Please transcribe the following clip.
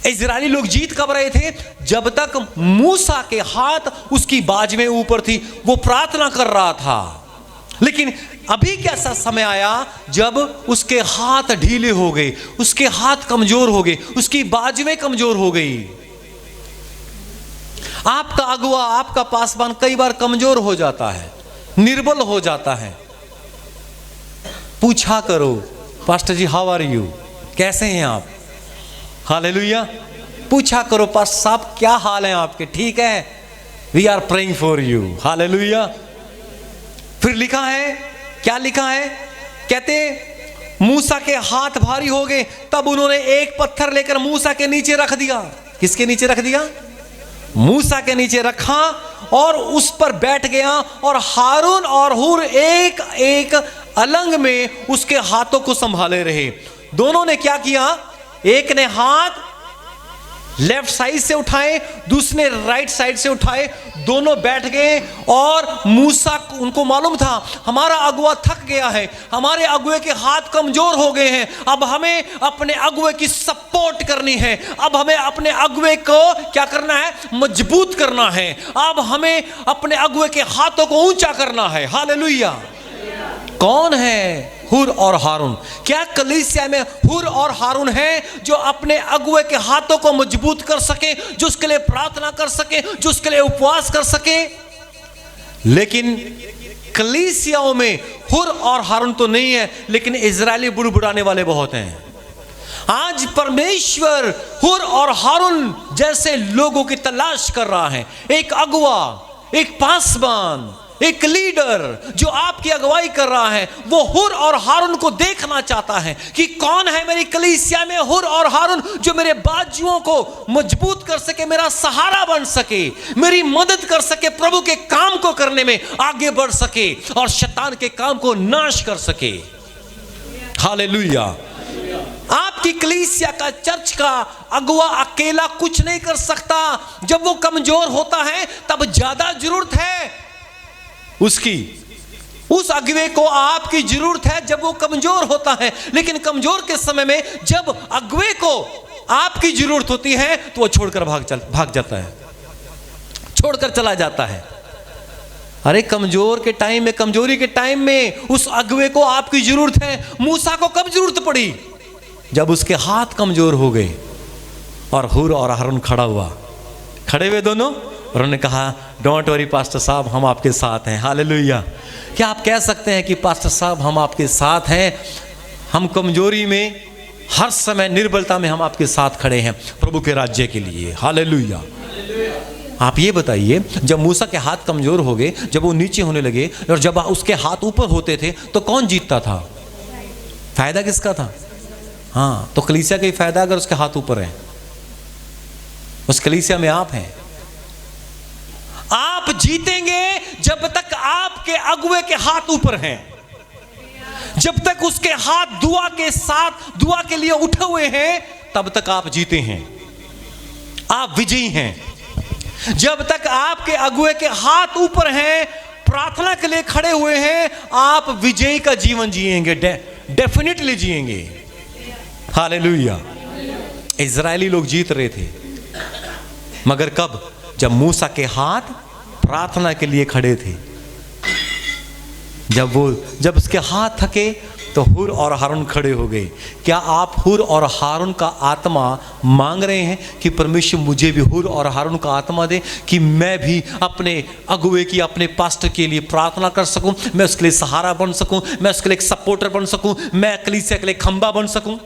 Israeli लोग जीत कब रहे थे? जब तक मूसा के हाथ उसकी बाज में ऊपर थी, वो प्रार्थना कर रहा था। लेकिन अभी कैसा समय आया जब उसके हाथ ढीले हो गए, उसके हाथ कमजोर हो गए, उसकी बाजुएं कमजोर हो गई। आपका अगुआ, आपका पासवान कई बार कमजोर हो जाता है, निर्बल हो जाता है। पूछा करो, pastor ji how are you, कैसे हैं आप? हालेलुया। पूछा करो, पास्टर साहब क्या हाल है आपके, ठीक है? We are praying for you. Hallelujah. फिर लिखा है, क्या लिखा है? कहते मूसा के हाथ भारी हो गए, तब उन्होंने एक पत्थर लेकर मूसा के नीचे रख दिया। किसके नीचे रख दिया? मूसा के नीचे रखा और उस पर बैठ गया, और हारून और हूर एक एक अलंग में उसके हाथों को संभाले रहे। दोनों ने क्या किया? एक ने हाथ लेफ्ट साइड से उठाए, दूसरे ने राइट साइड से उठाए, दोनों बैठ गए। और मूसा, उनको मालूम था हमारा अगुआ थक गया है, हमारे अगुए के हाथ कमजोर हो गए हैं, अब हमें अपने अगुए की सपोर्ट करनी है, अब हमें अपने अगुए को क्या करना है? मजबूत करना है, अब हमें अपने अगुए के हाथों को ऊंचा करना है। हालेलुया। कौन है? हुर और हारून। क्या कलीसिया में हुर और हारून है जो अपने अगुए के हाथों को मजबूत कर सके, जो उसके लिए प्रार्थना कर सके, जो उसके लिए उपवास कर सके? लेकिन कलीसियाओं में हुर और हारून तो नहीं है, लेकिन इजरायली बुड़बुड़ाने वाले बहुत हैं। आज परमेश्वर हुर और हारून जैसे लोगों की तलाश कर रहा है। एक अगुआ, एक पासवान, एक लीडर जो आपकी अगुवाई कर रहा है, वो हुर और हारून को देखना चाहता है कि कौन है मेरी कलीसिया में हुर और हारून, जो मेरे बाजुओं को मजबूत कर सके, मेरा सहारा बन सके, मेरी मदद कर सके, प्रभु के काम को करने में आगे बढ़ सके और शैतान के काम को नाश कर सके। हालेलुया। आपकी कलीसिया का, चर्च का अगुआ अकेला कुछ नहीं कर सकता। जब वो कमजोर होता है तब ज्यादा जरूरत है उसकी, उस अगुवे को आपकी जरूरत है जब वो कमजोर होता है। लेकिन कमजोर के समय में जब अगुवे को आपकी जरूरत होती है तो वो छोड़कर भाग जाता है, छोड़कर चला जाता है। अरे कमजोर के टाइम में, कमजोरी के टाइम में उस अगुवे को आपकी जरूरत है। मूसा को कब जरूरत पड़ी? जब उसके हाथ कमजोर हो गए। और हुर और हारून खड़ा हुआ, खड़े हुए दोनों, उन्होंने कहा डोंट वरी पास्टर साहब, हम आपके साथ हैं। हालेलुया। क्या आप कह सकते हैं कि पास्टर साहब हम आपके साथ हैं? हम कमजोरी में, हर समय निर्बलता में हम आपके साथ खड़े हैं प्रभु के राज्य के लिए। हालेलुया। आप ये बताइए, जब मूसा के हाथ कमजोर हो गए, जब वो नीचे होने लगे और जब उसके हाथ ऊपर होते थे, तो कौन जीतता था? फायदा किसका था? हाँ, तो कलीसिया का ही फायदा अगर उसके हाथ ऊपर है। उस कलीसिया में आप हैं। आप जीतेंगे जब तक आपके अगुवे के हाथ ऊपर हैं, जब तक उसके हाथ दुआ के साथ, दुआ के लिए उठे हुए हैं, तब तक आप जीते हैं, आप विजयी हैं। जब तक आपके अगुवे के हाथ ऊपर हैं, प्रार्थना के लिए खड़े हुए हैं, आप विजयी का जीवन जिएंगे, डेफिनेटली जिएंगे। हालेलुया। इजरायली लोग जीत रहे थे, मगर कब? जब मूसा के हाथ प्रार्थना के लिए खड़े थे। जब उसके हाथ थके तो हुर और हारून खड़े हो गए। क्या आप हुर और हारून का आत्मा मांग रहे हैं कि परमेश्वर मुझे भी हुर और हारून का आत्मा दे, कि मैं भी अपने अगुवे की, अपने पास्टर के लिए प्रार्थना कर सकूं, मैं उसके लिए सहारा बन सकूं, मैं उसके लिए एक सपोर्टर बन सकूं, मैं कलीसिया के लिए खंबा बन सकूं?